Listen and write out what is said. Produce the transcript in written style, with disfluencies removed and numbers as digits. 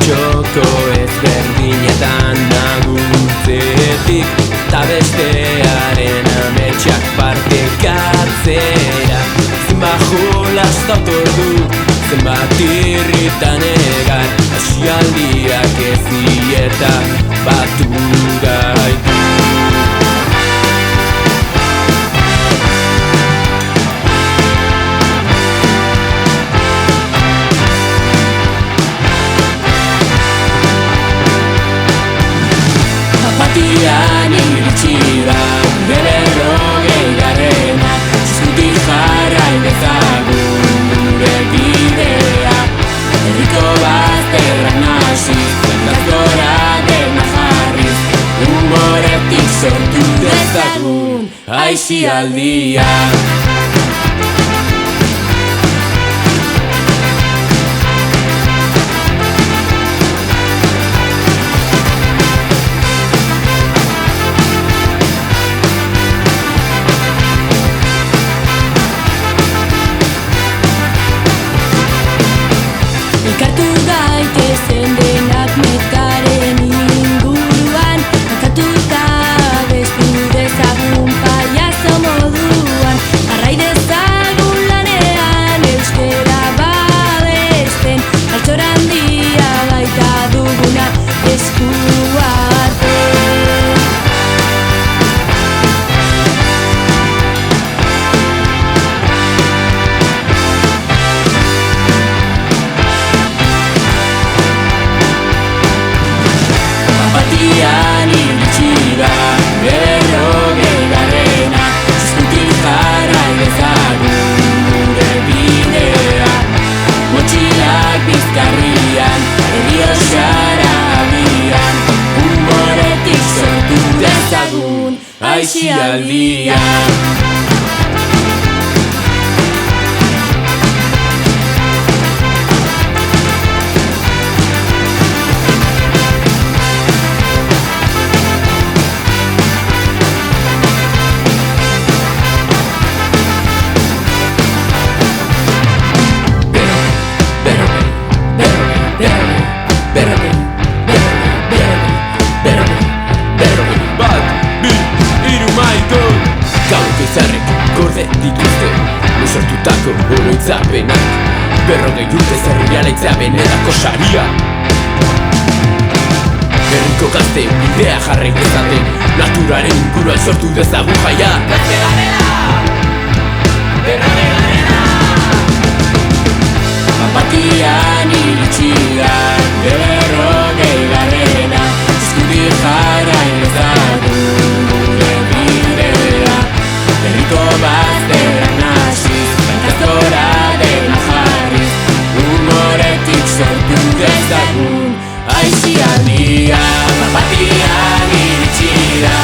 txoko ezberdinetan agurtzetik, ta bestearen ametsak partekatzera. Zenbat jolastatu ordu, zenbat irritan egar, asialdiak ez dieta batu gaitu. Apatian iritsi da gure 20garrena, eskutik jarrai dezagun gure bidea. Herriko bazterrak nasiz, jendaz gora dena jarriz, humoretik sortu dezagun aisialdia. Elkartu gaitezen denak metaren inguruan, kantatuta bestu dezagun paiazo moduan, jarrai dezagun lanean euskera babesten, altxora handia baita duguna esku artean. Apatian iritsi da gure 20garrena, eskutik jarrai dezagun gure bidea. Motxilak bizkarrian, Errioxara abian, humoretik sortu dezagun aisialdia. Gauk izarrek gorde dituzte lusortutako oroitzapenak, 40 urte zerrialaitzea benetako saria. Herriko gazte bidea jarrai dezaten, naturaren inguruan sortu dezagun jaia. Gazte garena, 20garrena. Apatian iritsi da gure 20garrena, eskutik jarrai dezagun gure bidea. Herriko bazterrak nasiz, bankaztora dena jarriz, humoretik sortu dezagun aisialdia. Apatian iritsi da